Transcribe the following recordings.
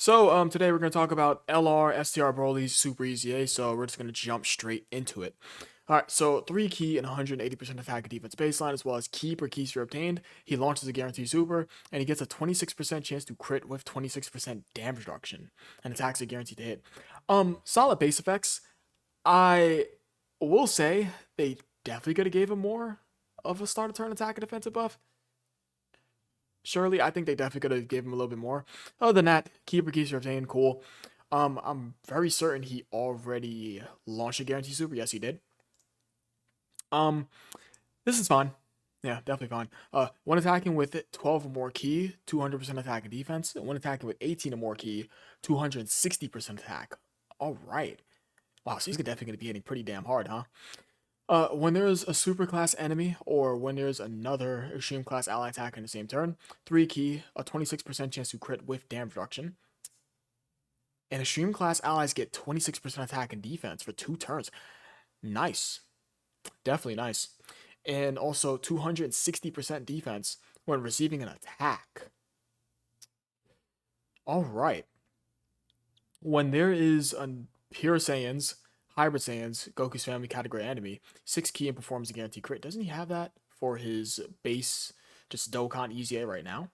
Today we're going to talk about LR STR Broly's Super EZA, so we're just going to jump straight into it. Alright, so 3 key and 180% attack and defense baseline, as well as key per key sphere obtained. He launches a guaranteed super, and he gets a 26% chance to crit with 26% damage reduction, and attacks are guaranteed to hit. Solid base effects. I will say they definitely could have gave him more of a start of turn attack and defensive buff. Surely, I think they definitely could have gave him a little bit more. Other than that, keeper keys are obtained, cool. I'm very certain he already launched a guarantee super. Yes, he did. Um, this is fine. Yeah, definitely fine. When attacking with 12 or more key, 200% attack and defense. When attacking with 18 or more key, 260% attack. All right. Wow, so he's definitely going to be hitting pretty damn hard, huh? When there's a super class enemy or when there's another extreme class ally attack in the same turn, 3 key, a 26% chance to crit with damage reduction. And extreme class allies get 26% attack and defense for 2 turns. Nice. Definitely nice. And also 260% defense when receiving an attack. Alright. When there is a Pure Saiyans, Hybrid Saiyans, Goku's family category enemy, 6 key and performs a guaranteed crit. Doesn't he have that for his base, just Dokkan EZA right now?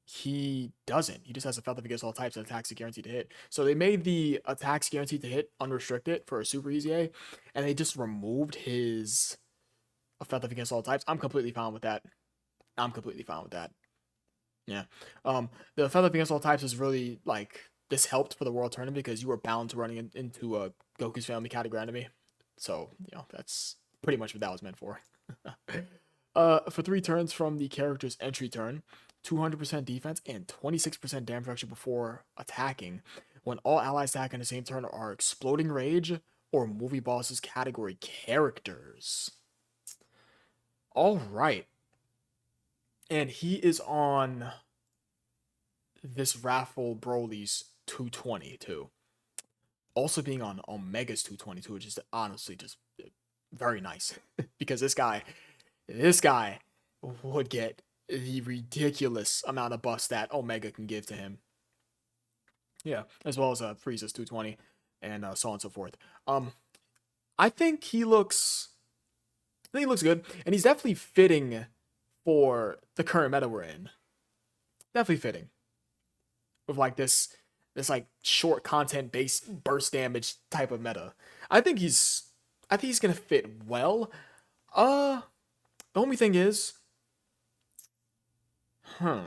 He doesn't. He just has a Feather against all types and attacks are guaranteed to hit. So they made the attacks guaranteed to hit unrestricted for a Super EZA, and they just removed his Feather against all types. I'm completely fine with that. I'm completely fine with that. Yeah. The Feather against all types is really like this helped for the World Tournament because you were bound to running into a Goku's family category enemy. So that's pretty much what that was meant for. For 3 turns from the character's entry turn, 200% defense and 26% damage reduction before attacking. When all allies attack in the same turn are Exploding Rage or Movie Boss's category characters. All right. And he is on this Raffle Broly's 220 too. Also being on Omega's 222, which is honestly just very nice because this guy would get the ridiculous amount of buffs that Omega can give to him. Yeah, as well as Frieza's 220 and so on and so forth. Um, I think he looks, I think he looks good, and he's definitely fitting for the current meta we're in. Definitely fitting with like this like short content based burst damage type of meta. I think he's, I think he's gonna fit well. Uh, the only thing is, hmm.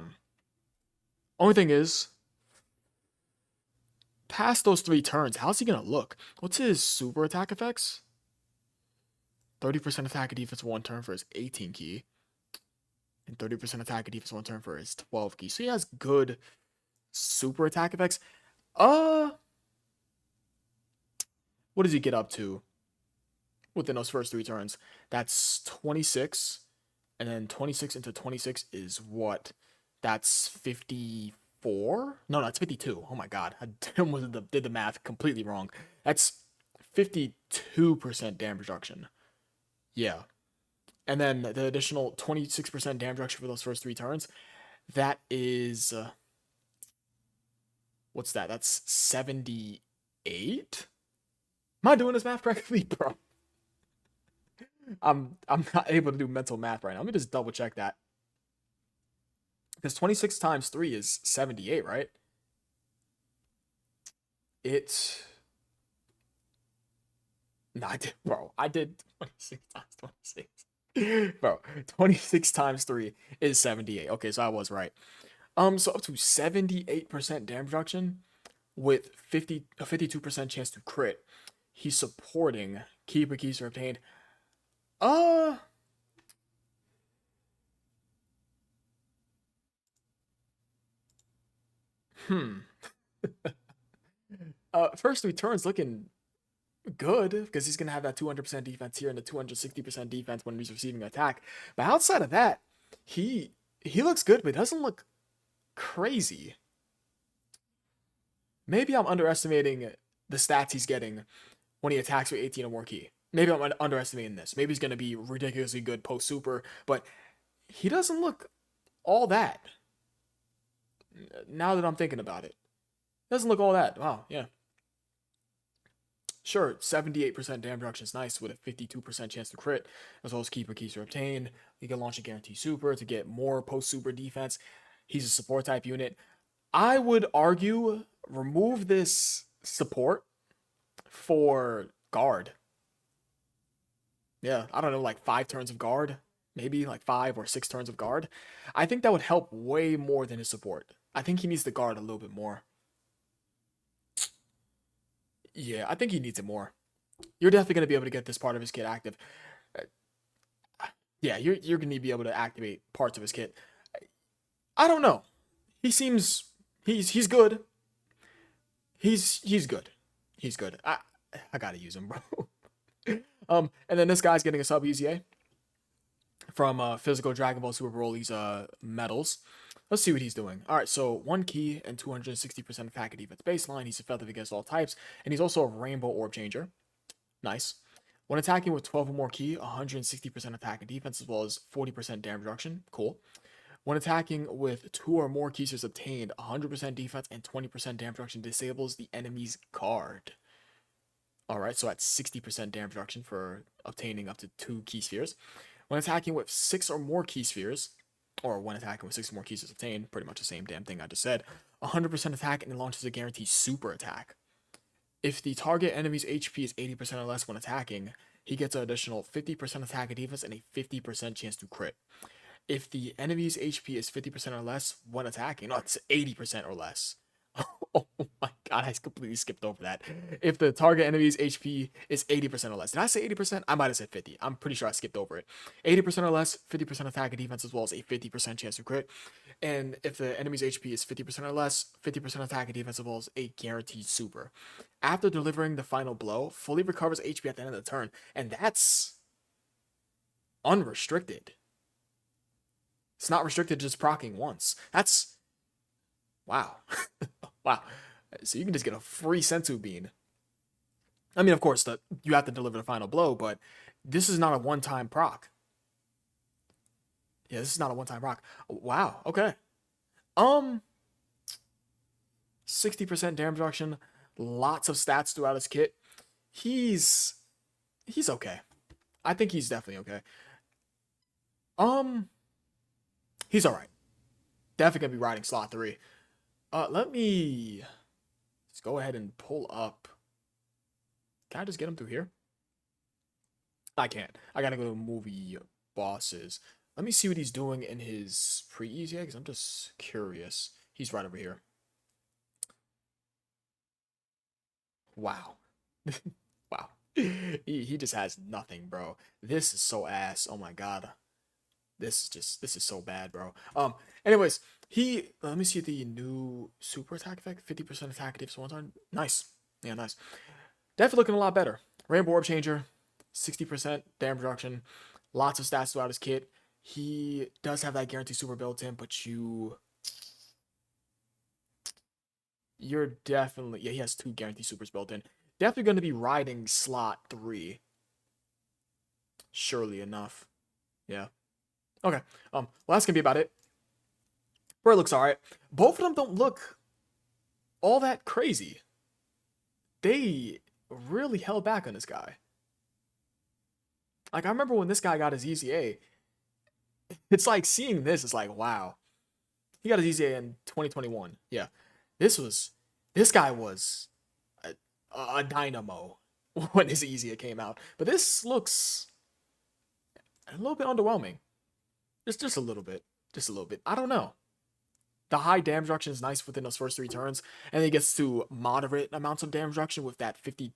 Only thing is, past those 3 turns, how's he gonna look? What's his super attack effects? 30% attack and defense 1 turn for his 18 key, and 30% attack and defense 1 turn for his 12 key. So he has good super attack effects. Uh, what does he get up to within those first 3 turns? That's 26, and then 26 into 26 is what? That's 54? No, that's 52. Oh my god, I did the math completely wrong. That's 52% damage reduction. Yeah. And then the additional 26% damage reduction for those first 3 turns, that is what's that? That's 78? Am I doing this math correctly, bro? I'm not able to do mental math right now. Let me just double check that. Because 26 times 3 is 78, right? It No, I did, bro. I did 26 times 26. Bro, 26 times 3 is 78. Okay, so I was right. So up to 78% damage reduction with 52% chance to crit. He's supporting keeper keys are obtained. Uh hmm. First 3 turns looking good because he's gonna have that 200% defense here and the 260% defense when he's receiving an attack. But outside of that, he looks good, but it doesn't look crazy. Maybe I'm underestimating the stats he's getting when he attacks with 18 or more key. Maybe I'm underestimating this. Maybe he's gonna be ridiculously good post super, but he doesn't look all that. Now that I'm thinking about it, Doesn't look all that. Wow, yeah. Sure, 78% damage reduction is nice with a 52% chance to crit, as well as keeper keys are obtained. You can launch a guarantee super to get more post super defense. He's a support type unit. I would argue remove this support for guard. Yeah, I don't know, like 5 turns of guard, maybe like 5 or 6 turns of guard. I think that would help way more than his support. I think he needs the guard a little bit more. Yeah, I think he needs it more. You're definitely going to be able to get this part of his kit active. Uh, Yeah, you're going to be able to activate parts of his kit. I don't know. He seems he's good. He's good. He's good. I gotta use him, bro. And then this guy's getting a sub EZA from Physical Dragon Ball Super Broly's medals. Let's see what he's doing. All right, so 1 key and 260% attack and defense baseline. He's effective against all types, and he's also a Rainbow Orb Changer. Nice. When attacking with 12 or more key, 160% attack and defense, as well as 40% damage reduction. Cool. When attacking with 2 or more key spheres obtained, 100% defense and 20% damage reduction disables the enemy's guard. Alright, so at 60% damage reduction for obtaining up to 2 key spheres. When attacking with 6 or more key spheres, or when attacking with 6 or more keys spheres obtained, pretty much the same damn thing I just said, 100% attack and it launches a guaranteed super attack. If the target enemy's HP is 80% or less when attacking, he gets an additional 50% attack and defense and a 50% chance to crit. If the enemy's HP is 50% or less when attacking, no, it's 80% or less. Oh my god, I completely skipped over that. If the target enemy's HP is 80% or less. Did I say 80%? I might have said 50. I'm pretty sure I skipped over it. 80% or less, 50% attack and defense, as well as a 50% chance to crit. And if the enemy's HP is 50% or less, 50% attack and defense, as well as a guaranteed super. After delivering the final blow, fully recovers HP at the end of the turn. And that's unrestricted. It's not restricted to just proccing once. That's... wow. Wow. So you can just get a free Senzu Bean. I mean, of course, you have to deliver the final blow, but this is not a one-time proc. Yeah, this is not a one-time proc. Wow, okay. 60% damage reduction, lots of stats throughout his kit. He's okay. I think he's definitely okay. He's alright. Definitely gonna be riding slot 3. Let me just go ahead and pull up. Can I just get him through here? I can't. I gotta go to movie bosses. Let me see what he's doing in his pre-easy, because I'm just curious. He's right over here. Wow. Wow. He just has nothing, bro. This is so ass. Oh my god. This is so bad, bro. Anyways, let me see the new super attack effect. 50% attack defense one time. Nice. Yeah, nice. Definitely looking a lot better. Rainbow Orb Changer, 60% damage reduction, lots of stats throughout his kit. He does have that guarantee super built in, but you're definitely, yeah, he has 2 guarantee supers built in. Definitely going to be riding slot 3. Surely enough. Yeah. Okay. Well, that's gonna be about it. Bird looks alright. Both of them don't look all that crazy. They really held back on this guy. Like, I remember when this guy got his EZA. It's like seeing this is like, wow. He got his EZA in 2021. Yeah. This guy was a dynamo when his EZA came out. But this looks a little bit underwhelming. Just a little bit. Just a little bit. I don't know. The high damage reduction is nice within those first 3 turns, and then he gets to moderate amounts of damage reduction with that 52%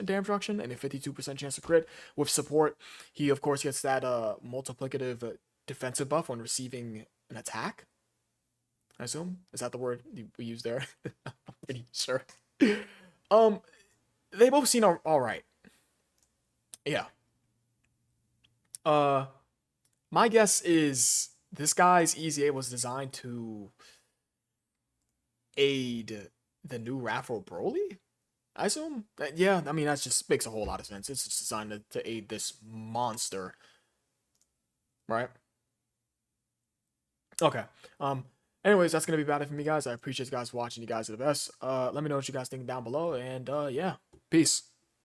damage reduction and a 52% chance to crit. With support, he of course gets that multiplicative defensive buff when receiving an attack. I assume, is that the word we use there? I'm pretty sure. They both seem all right. Yeah. My guess is this guy's EZA was designed to aid the new Raphael Broly? I assume? Yeah, I mean, that just makes a whole lot of sense. It's just designed to aid this monster. Right? Okay. Anyways, that's gonna be about it for me, guys. I appreciate you guys watching. You guys are the best. Let me know what you guys think down below, and yeah, peace.